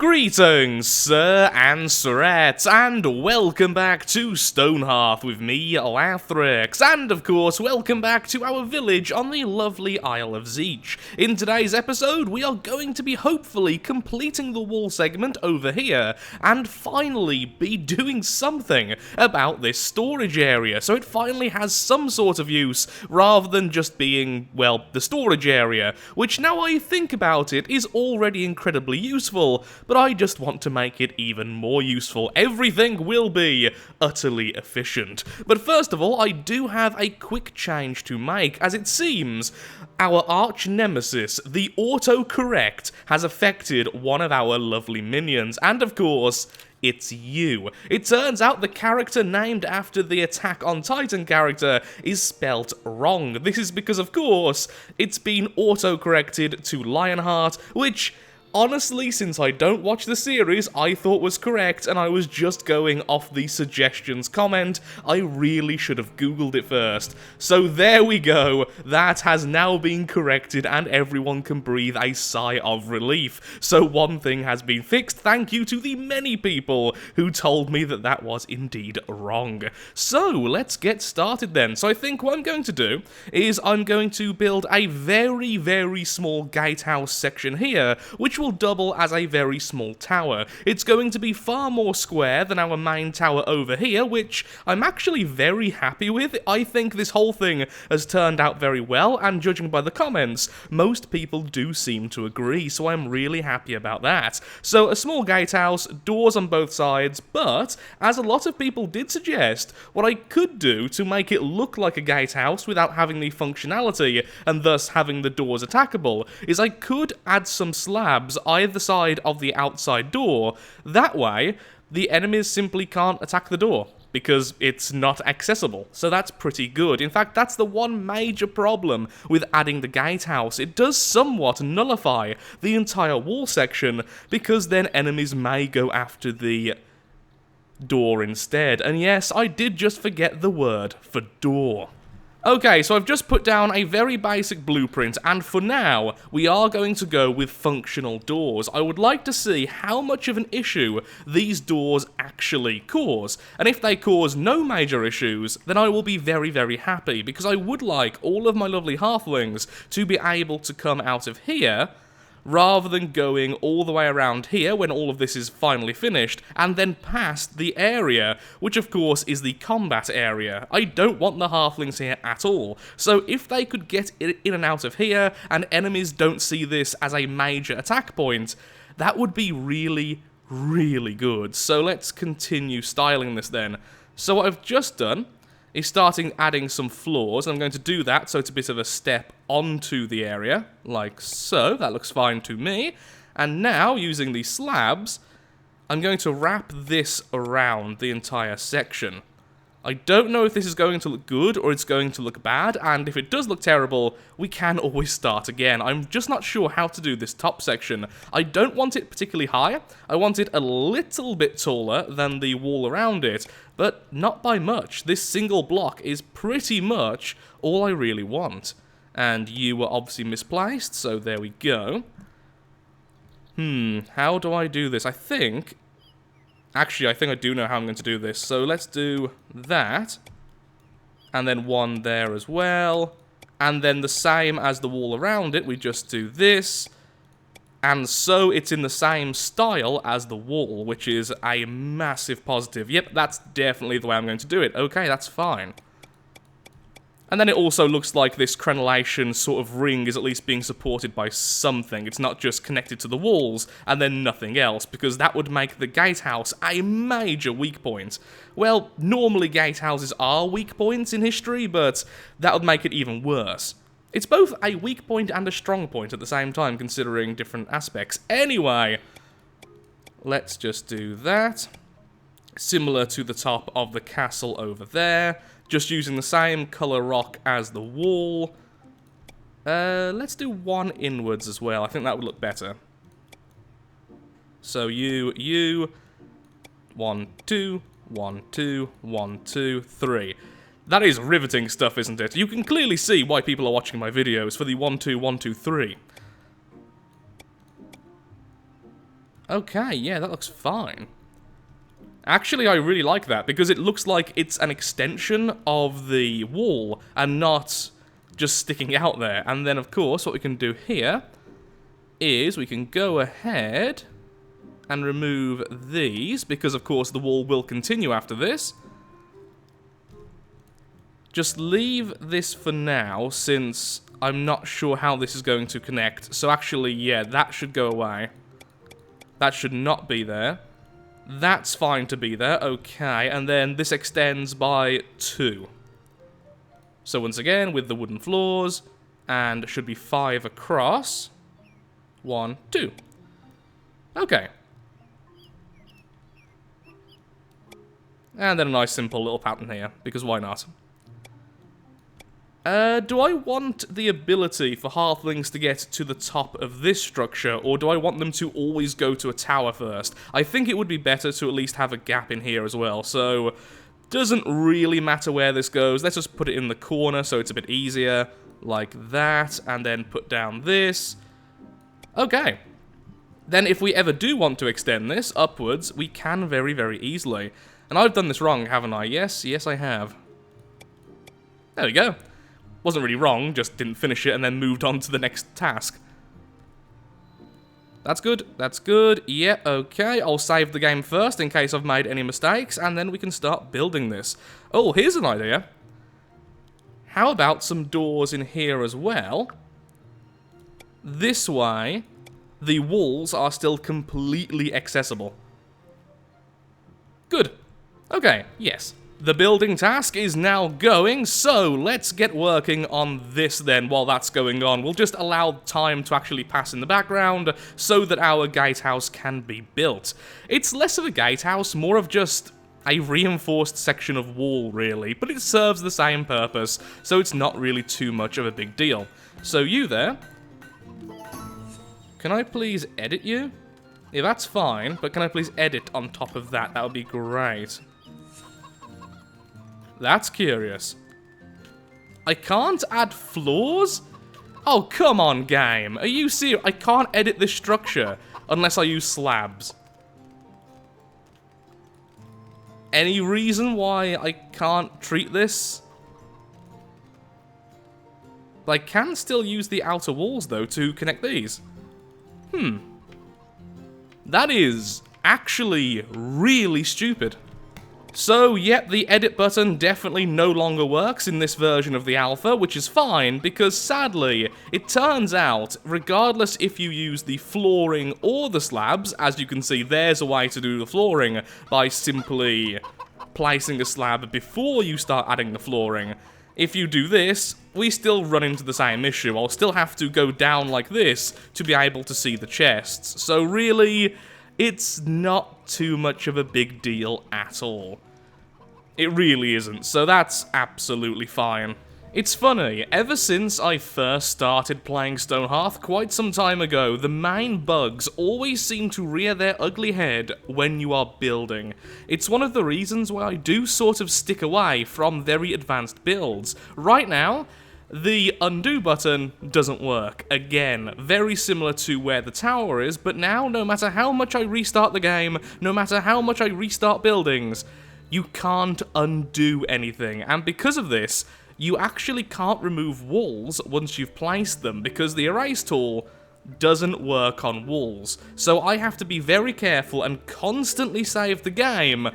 Greetings, sir and sirettes, and welcome back to Stonehearth with me, Lathrix, and of course, welcome back to our village on the lovely Isle of Zeech. In today's episode, we are going to be hopefully completing the wall segment over here, and finally be doing something about this storage area, so it finally has some sort of use, rather than just being, well, the storage area, which now I think about it, is already incredibly useful, but I just want to make it even more useful. Everything will be utterly efficient. But first of all, I do have a quick change to make, as it seems our arch nemesis, the autocorrect, has affected one of our lovely minions, and of course, it's you. It turns out the character named after the Attack on Titan character is spelt wrong. This is because, of course, it's been autocorrected to Lionheart, which, honestly, since I don't watch the series, I thought was correct, and I was just going off the suggestions comment. I really should have googled it first. So there we go, that has now been corrected, and everyone can breathe a sigh of relief. So one thing has been fixed, thank you to the many people who told me that that was indeed wrong. So let's get started then. So I think what I'm going to do is I'm going to build a very, very small gatehouse section here, which will double as a very small tower. It's going to be far more square than our main tower over here, which I'm actually very happy with. I think this whole thing has turned out very well, and judging by the comments, most people do seem to agree, so I'm really happy about that. So a small gatehouse, doors on both sides, but as a lot of people did suggest, what I could do to make it look like a gatehouse without having the functionality and thus having the doors attackable is I could add some slabs either side of the outside door. That way, the enemies simply can't attack the door, because it's not accessible. So that's pretty good. In fact, that's the one major problem with adding the gatehouse. It does somewhat nullify the entire wall section, because then enemies may go after the door instead. And yes, I did just forget the word for door. Okay, so I've just put down a very basic blueprint, and for now, we are going to go with functional doors. I would like to see how much of an issue these doors actually cause, and if they cause no major issues, then I will be very, very happy, because I would like all of my lovely halflings to be able to come out of here, rather than going all the way around here when all of this is finally finished, and then past the area, which of course is the combat area. I don't want the halflings here at all, so if they could get in and out of here, and enemies don't see this as a major attack point, that would be really, really good. So let's continue styling this then. So what I've just done is starting adding some floors. I'm going to do that so it's a bit of a step onto the area, like so. That looks fine to me. And now, using these slabs, I'm going to wrap this around the entire section. I don't know if this is going to look good or it's going to look bad, and if it does look terrible, we can always start again. I'm just not sure how to do this top section. I don't want it particularly high. I want it a little bit taller than the wall around it, but not by much. This single block is pretty much all I really want. And you were obviously misplaced, so there we go. How do I do this? Actually, I think I do know how I'm going to do this. So let's do that. And then one there as well. And then the same as the wall around it, we just do this. And so it's in the same style as the wall, which is a massive positive. Yep, that's definitely the way I'm going to do it. Okay, that's fine. And then it also looks like this crenellation sort of ring is at least being supported by something. It's not just connected to the walls and then nothing else, because that would make the gatehouse a major weak point. Well, normally gatehouses are weak points in history, but that would make it even worse. It's both a weak point and a strong point at the same time, considering different aspects. Anyway, let's just do that. Similar to the top of the castle over there. Just using the same colour rock as the wall. Let's do one inwards as well. I think that would look better. So you, 1, 2, 1, 2, 1, 2, 3. That is riveting stuff, isn't it? You can clearly see why people are watching my videos for the 1, 2, 1, 2, 3. Okay, yeah, that looks fine. Actually, I really like that, because it looks like it's an extension of the wall, and not just sticking out there. And then, of course, what we can do here is we can go ahead and remove these, because, of course, the wall will continue after this. Just leave this for now, since I'm not sure how this is going to connect. So actually, yeah, that should go away. That should not be there. That's fine to be there, okay. And then this extends by 2. So once again, with the wooden floors, and should be 5 across. 1, 2. Okay. And then a nice simple little pattern here, because why not? Do I want the ability for halflings to get to the top of this structure, or do I want them to always go to a tower first? I think it would be better to at least have a gap in here as well, so doesn't really matter where this goes. Let's just put it in the corner so it's a bit easier, like that, and then put down this. Okay. Then if we ever do want to extend this upwards, we can very, very easily. And I've done this wrong, haven't I? Yes, yes I have. There we go. Wasn't really wrong, just didn't finish it and then moved on to the next task. That's good, that's good. Yeah, okay, I'll save the game first in case I've made any mistakes, and then we can start building this. Oh, here's an idea. How about some doors in here as well? This way, the walls are still completely accessible. Good. Okay, yes. The building task is now going, so let's get working on this then while that's going on. We'll just allow time to actually pass in the background so that our gatehouse can be built. It's less of a gatehouse, more of just a reinforced section of wall, really, but it serves the same purpose, so it's not really too much of a big deal. So you there, can I please edit you? Yeah, that's fine, but can I please edit on top of that? That would be great. That's curious. I can't add floors? Oh, come on, game. Are you serious? I can't edit this structure unless I use slabs. Any reason why I can't treat this? I can still use the outer walls, though, to connect these. That is actually really stupid. So, yep, the edit button definitely no longer works in this version of the alpha, which is fine, because sadly, it turns out, regardless if you use the flooring or the slabs, as you can see, there's a way to do the flooring by simply placing a slab before you start adding the flooring. If you do this, we still run into the same issue. I'll still have to go down like this to be able to see the chests. So really, it's not too much of a big deal at all. It really isn't, so that's absolutely fine. It's funny, ever since I first started playing Stonehearth quite some time ago, the main bugs always seem to rear their ugly head when you are building. It's one of the reasons why I do sort of stick away from very advanced builds. Right now, the undo button doesn't work. Again, very similar to where the tower is, but now no matter how much I restart the game, no matter how much I restart buildings, you can't undo anything, and because of this, you actually can't remove walls once you've placed them, because the erase tool doesn't work on walls. So I have to be very careful and constantly save the game,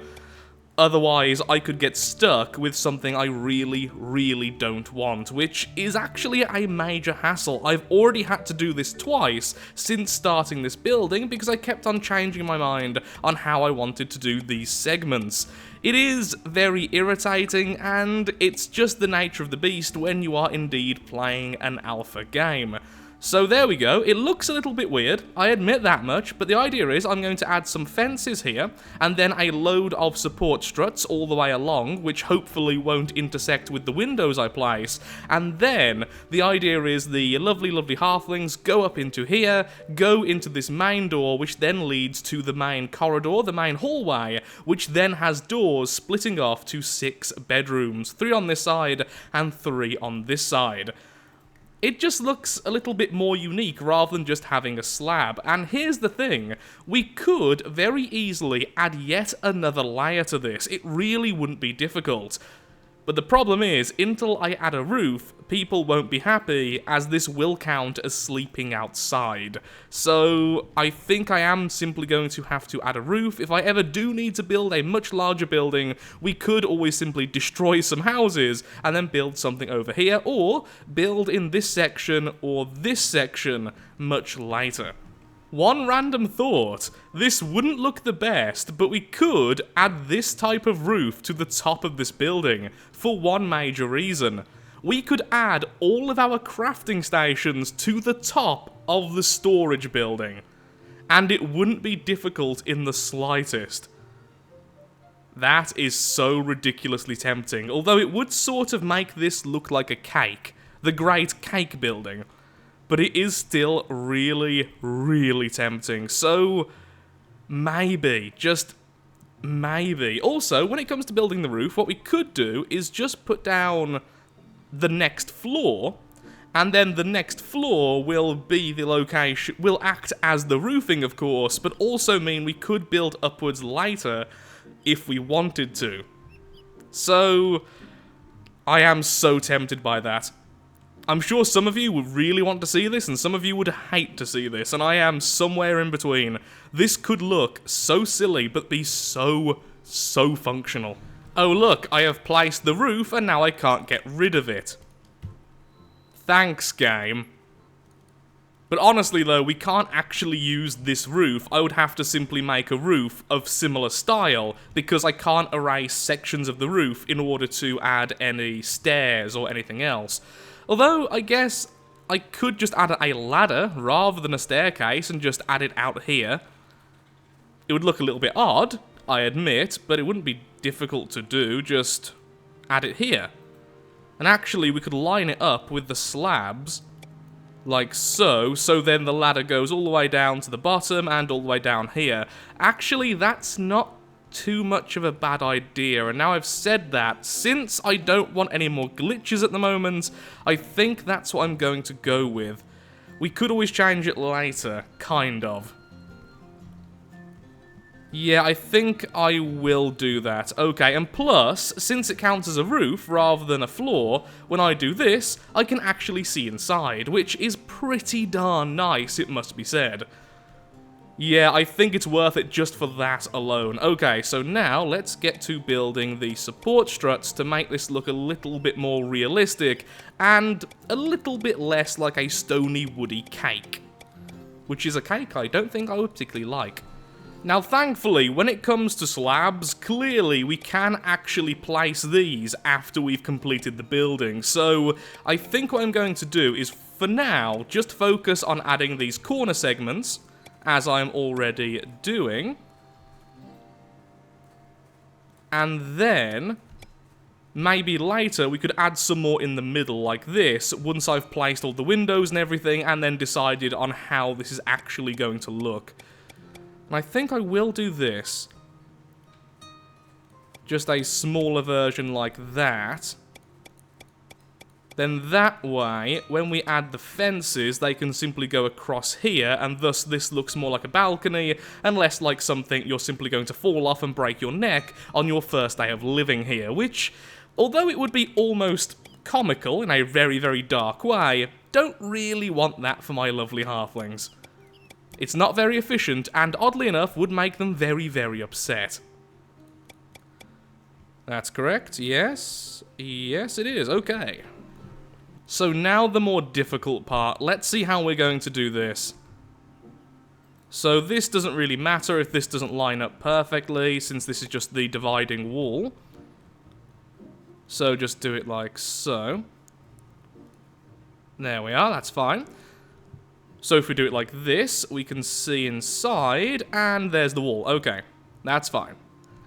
otherwise I could get stuck with something I really, really don't want, which is actually a major hassle. I've already had to do this twice since starting this building because I kept on changing my mind on how I wanted to do these segments. It is very irritating, and it's just the nature of the beast when you are indeed playing an alpha game. So there we go, it looks a little bit weird, I admit that much, but the idea is I'm going to add some fences here, and then a load of support struts all the way along, which hopefully won't intersect with the windows I place, and then the idea is the lovely, lovely halflings go up into here, go into this main door, which then leads to the main corridor, the main hallway, which then has doors splitting off to 6 bedrooms, 3 on this side and 3 on this side. It just looks a little bit more unique rather than just having a slab. And here's the thing, we could very easily add yet another layer to this. It really wouldn't be difficult. But the problem is, until I add a roof, people won't be happy, as this will count as sleeping outside. So I think I am simply going to have to add a roof. If I ever do need to build a much larger building, we could always simply destroy some houses and then build something over here, or build in this section or this section much later. One random thought, this wouldn't look the best, but we could add this type of roof to the top of this building, for one major reason. We could add all of our crafting stations to the top of the storage building, and it wouldn't be difficult in the slightest. That is so ridiculously tempting, although it would sort of make this look like a cake, the Great Cake Building. But it is still really, really tempting. So, maybe. Just maybe. Also, when it comes to building the roof, what we could do is just put down the next floor, and then the next floor will be the location, will act as the roofing, of course, but also mean we could build upwards later if we wanted to. So, I am so tempted by that. I'm sure some of you would really want to see this, and some of you would hate to see this, and I am somewhere in between. This could look so silly, but be so functional. Oh look, I have placed the roof, and now I can't get rid of it. Thanks, game. But honestly though, we can't actually use this roof. I would have to simply make a roof of similar style, because I can't erase sections of the roof in order to add any stairs or anything else. Although, I guess I could just add a ladder rather than a staircase and just add it out here. It would look a little bit odd, I admit, but it wouldn't be difficult to do, just add it here. And actually, we could line it up with the slabs, like so then the ladder goes all the way down to the bottom and all the way down here. Actually, that's not too much of a bad idea, and now I've said that, since I don't want any more glitches at the moment, I think that's what I'm going to go with. We could always change it later, kind of. Yeah, I think I will do that. Okay, and plus, since it counts as a roof rather than a floor, when I do this, I can actually see inside, which is pretty darn nice, it must be said. Yeah, I think it's worth it just for that alone. Okay, so now let's get to building the support struts to make this look a little bit more realistic and a little bit less like a stony, woody cake. Which is a cake I don't think I would particularly like. Now, thankfully, when it comes to slabs, clearly we can actually place these after we've completed the building. So, I think what I'm going to do is, for now, just focus on adding these corner segments, as I'm already doing. And then, maybe later we could add some more in the middle like this, once I've placed all the windows and everything, and then decided on how this is actually going to look. And I think I will do this. Just a smaller version like that. Then that way, when we add the fences, they can simply go across here, and thus this looks more like a balcony, and less like something you're simply going to fall off and break your neck on your first day of living here, which, although it would be almost comical in a very, very dark way, don't really want that for my lovely halflings. It's not very efficient, and oddly enough, would make them very, very upset. That's correct, yes. Yes, it is, okay. So now the more difficult part. Let's see how we're going to do this. So this doesn't really matter if this doesn't line up perfectly, since this is just the dividing wall. So just do it like so. There we are, that's fine. So if we do it like this, we can see inside, and there's the wall. Okay, that's fine.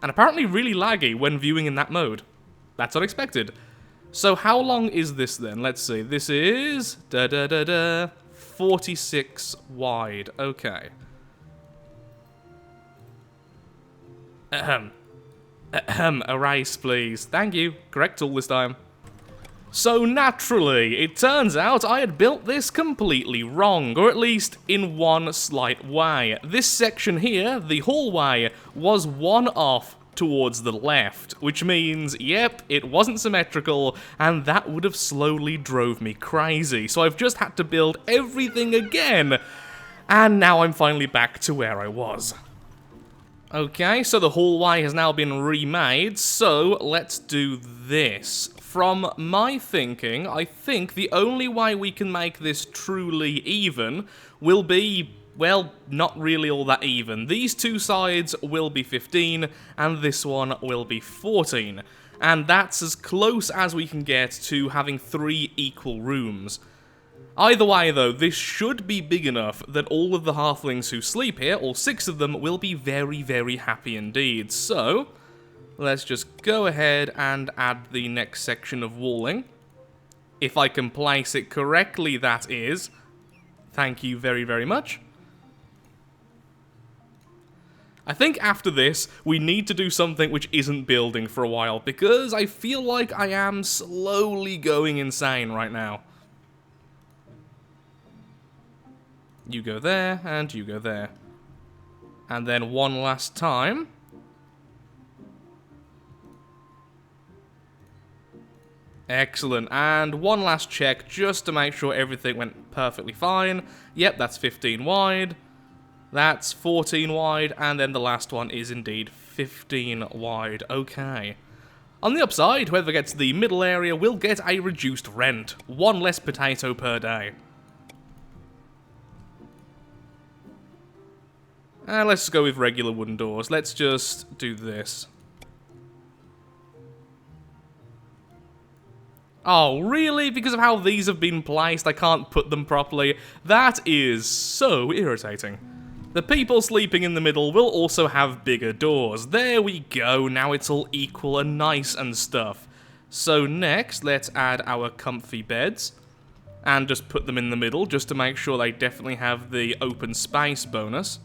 And apparently really laggy when viewing in that mode. That's unexpected. So how long is this then? Let's see. This is 46 wide. Okay. Erase, please. Thank you. Correct all this time. So naturally, it turns out I had built this completely wrong, or at least in one slight way. This section here, the hallway, was one off towards the left, which means, yep, it wasn't symmetrical, and that would have slowly drove me crazy. So I've just had to build everything again, and now I'm finally back to where I was. Okay, so the hallway has now been remade, so let's do this. From my thinking, I think the only way we can make this truly even will be, well, not really all that even. These two sides will be 15, and this one will be 14. And that's as close as we can get to having 3 equal rooms. Either way, though, this should be big enough that all of the halflings who sleep here, all 6 of them, will be very, very happy indeed. So let's just go ahead and add the next section of walling. If I can place it correctly, that is. Thank you very, very much. I think after this, we need to do something which isn't building for a while, because I feel like I am slowly going insane right now. You go there, and you go there. And then one last time. Excellent, and one last check just to make sure everything went perfectly fine. Yep, that's 15 wide, that's 14 wide, and then the last one is indeed 15 wide. Okay. On the upside, whoever gets the middle area will get a reduced rent. 1 less potato per day. And let's just go with regular wooden doors. Let's just do this. Oh, really? Because of how these have been placed, I can't put them properly? That is so irritating. The people sleeping in the middle will also have bigger doors. There we go, now it's all equal and nice and stuff. So next, let's add our comfy beds. And just put them in the middle, just to make sure they definitely have the open space bonus.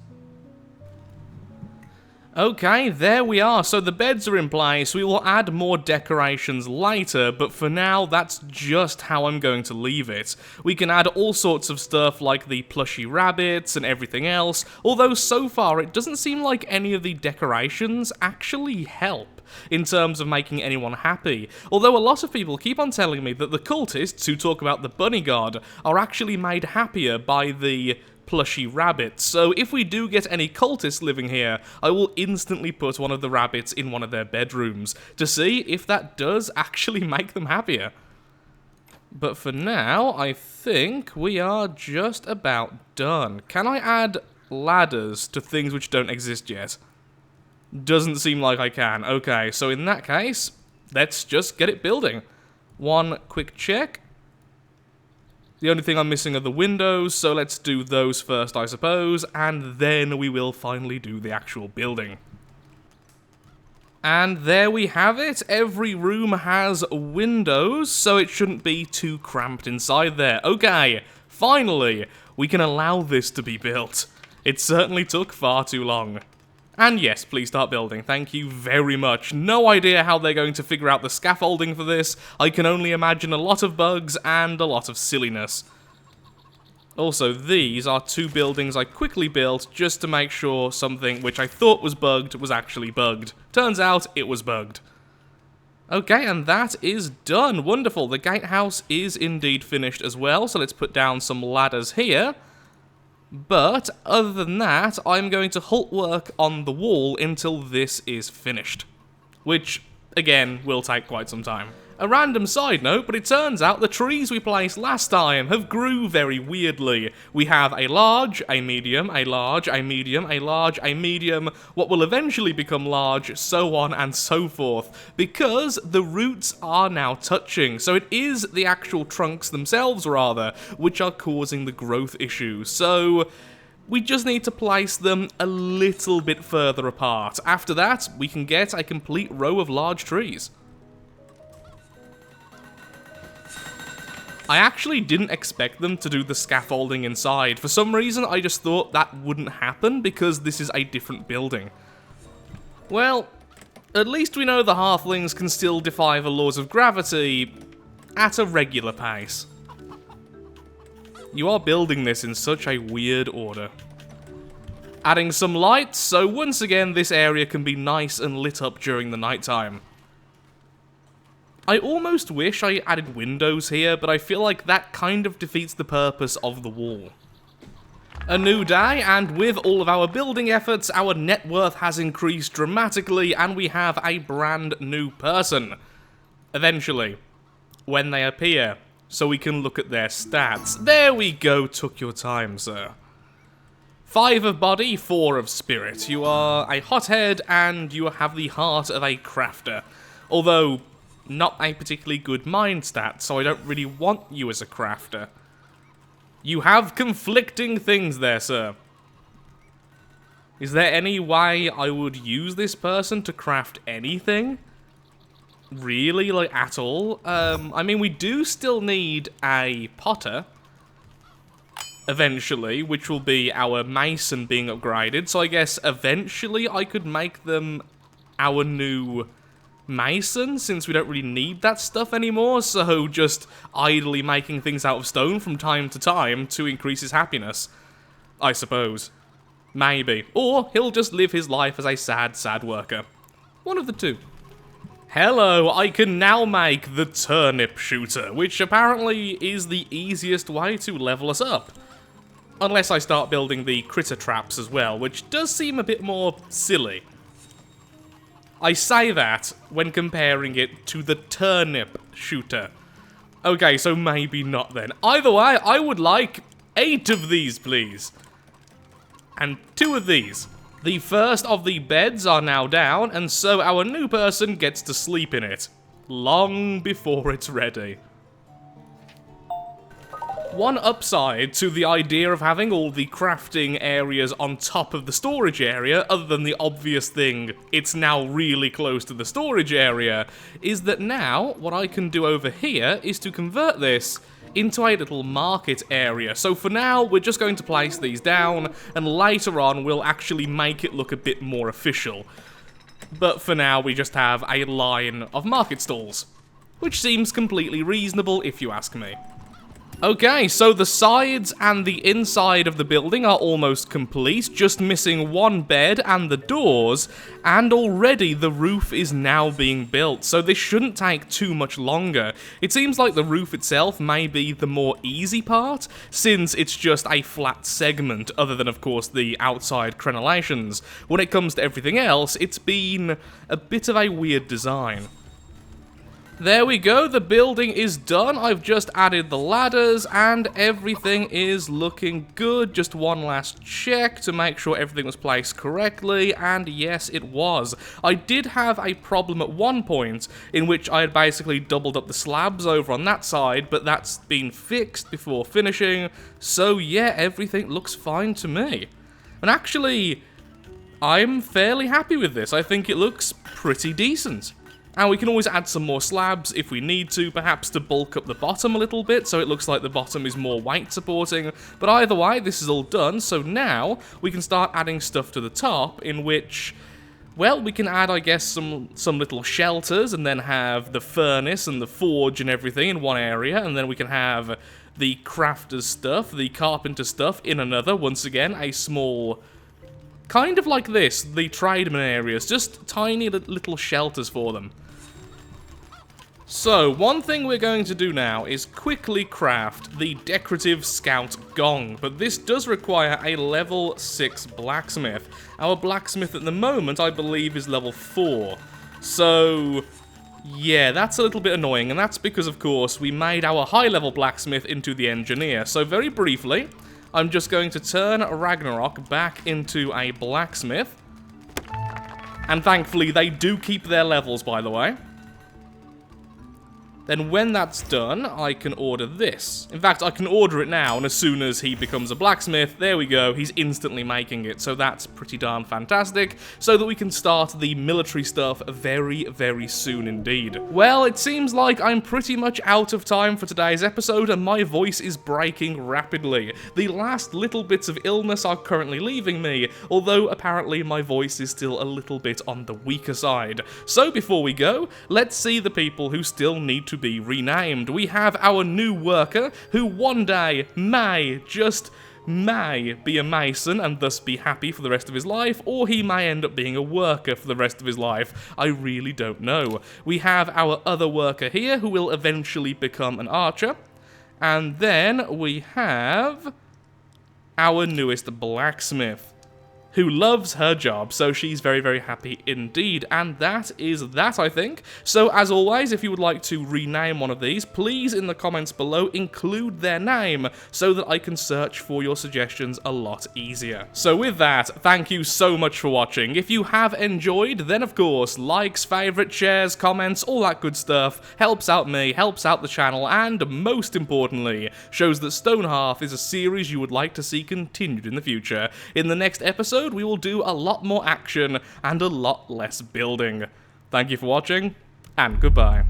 Okay, there we are. So the beds are in place. We will add more decorations later, but for now, that's just how I'm going to leave it. We can add all sorts of stuff like the plushy rabbits and everything else, although so far it doesn't seem like any of the decorations actually help in terms of making anyone happy. Although a lot of people keep on telling me that the cultists who talk about the bunny god are actually made happier by the plushy rabbits. So if we do get any cultists living here, I will instantly put one of the rabbits in one of their bedrooms to see if that does actually make them happier. But for now, I think we are just about done. Can I add ladders to things which don't exist yet? Doesn't seem like I can. Okay, so in that case, let's just get it building. One quick check. The only thing I'm missing are the windows, so let's do those first, I suppose, and then we will finally do the actual building. And there we have it. Every room has windows, so it shouldn't be too cramped inside there. Okay, finally, we can allow this to be built. It certainly took far too long. And yes, please start building. Thank you very much. No idea how they're going to figure out the scaffolding for this. I can only imagine a lot of bugs and a lot of silliness. Also, these are 2 buildings I quickly built just to make sure something which I thought was bugged was actually bugged. Turns out it was bugged. Okay, and that is done. Wonderful. The gatehouse is indeed finished as well, so let's put down some ladders here. But, other than that, I'm going to halt work on the wall until this is finished. Which, again, will take quite some time. A random side note, but it turns out the trees we placed last time have grew very weirdly. We have a large, a medium, a large, a medium, a large, a medium, what will eventually become large, so on and so forth, because the roots are now touching. So it is the actual trunks themselves, rather, which are causing the growth issue. So we just need to place them a little bit further apart. After that, we can get a complete row of large trees. I actually didn't expect them to do the scaffolding inside. For some reason, I just thought that wouldn't happen because this is a different building. Well, at least we know the halflings can still defy the laws of gravity at a regular pace. You are building this in such a weird order. Adding some lights, so once again this area can be nice and lit up during the nighttime. I almost wish I added windows here, but I feel like that kind of defeats the purpose of the wall. A new day, and with all of our building efforts, our net worth has increased dramatically, and we have a brand new person. Eventually. When they appear, so we can look at their stats. There we go, took your time, sir. 5 of body, 4 of spirit. You are a hothead, and you have the heart of a crafter. Although, not a particularly good mind stat, so I don't really want you as a crafter. You have conflicting things there, sir. Is there any way I would use this person to craft anything? Really? Like, at all? I mean, we do still need a potter. Eventually, which will be our mason being upgraded. So I guess eventually I could make them our new mason, since we don't really need that stuff anymore. So just idly making things out of stone from time to time to increase his happiness, I suppose. Maybe. Or he'll just live his life as a sad, sad worker. One of the two. Hello, I can now make the turnip shooter, which apparently is the easiest way to level us up. Unless I start building the critter traps as well, which does seem a bit more silly. I say that when comparing it to the turnip shooter. Okay, so maybe not then. Either way, I would like 8 of these, please. And 2 of these. The first of the beds are now down, and so our new person gets to sleep in it. Long before it's ready. One upside to the idea of having all the crafting areas on top of the storage area, other than the obvious thing, it's now really close to the storage area, is that now, what I can do over here is to convert this into a little market area. So for now, we're just going to place these down, and later on, we'll actually make it look a bit more official. But for now, we just have a line of market stalls, which seems completely reasonable if you ask me. Okay, so the sides and the inside of the building are almost complete, just missing 1 bed and the doors, and already the roof is now being built, so this shouldn't take too much longer. It seems like the roof itself may be the more easy part, since it's just a flat segment, other than, of course, the outside crenellations. When it comes to everything else, it's been a bit of a weird design. There we go, the building is done. I've just added the ladders and everything is looking good. Just one last check to make sure everything was placed correctly, and yes, it was. I did have a problem at one point in which I had basically doubled up the slabs over on that side, but that's been fixed before finishing, so yeah, everything looks fine to me. And actually, I'm fairly happy with this. I think it looks pretty decent. And we can always add some more slabs if we need to, perhaps to bulk up the bottom a little bit, so it looks like the bottom is more weight supporting. But either way, this is all done, so now we can start adding stuff to the top, in which, well, we can add, I guess, some little shelters, and then have the furnace and the forge and everything in one area, and then we can have the crafter's stuff, the carpenter stuff in another. Once again, a small... kind of like this, the tradesman areas, just tiny little shelters for them. So, one thing we're going to do now is quickly craft the decorative scout gong, but this does require a level 6 blacksmith. Our blacksmith at the moment, I believe, is level 4. So, yeah, that's a little bit annoying, and that's because, of course, we made our high-level blacksmith into the engineer. So, very briefly, I'm just going to turn Ragnarok back into a blacksmith. And thankfully, they do keep their levels, by the way. Then when that's done, I can order this. In fact, I can order it now, and as soon as he becomes a blacksmith, there we go, he's instantly making it. So that's pretty darn fantastic, so that we can start the military stuff very, very soon indeed. Well, it seems like I'm pretty much out of time for today's episode, and my voice is breaking rapidly. The last little bits of illness are currently leaving me, although apparently my voice is still a little bit on the weaker side. So before we go, let's see the people who still need to to be renamed. We have our new worker, who one day may, just may, be a mason and thus be happy for the rest of his life, or he may end up being a worker for the rest of his life. I really don't know. We have our other worker here, who will eventually become an archer. And then we have our newest blacksmith, who loves her job, so she's very, very happy indeed. And that is that, I think. So, as always, if you would like to rename one of these, please, in the comments below, include their name, so that I can search for your suggestions a lot easier. So with that, thank you so much for watching. If you have enjoyed, then of course, likes, favourites, shares, comments, all that good stuff, helps out me, helps out the channel, and most importantly, shows that Stonehearth is a series you would like to see continued in the future. In the next episode, we will do a lot more action and a lot less building. Thank you for watching, and goodbye.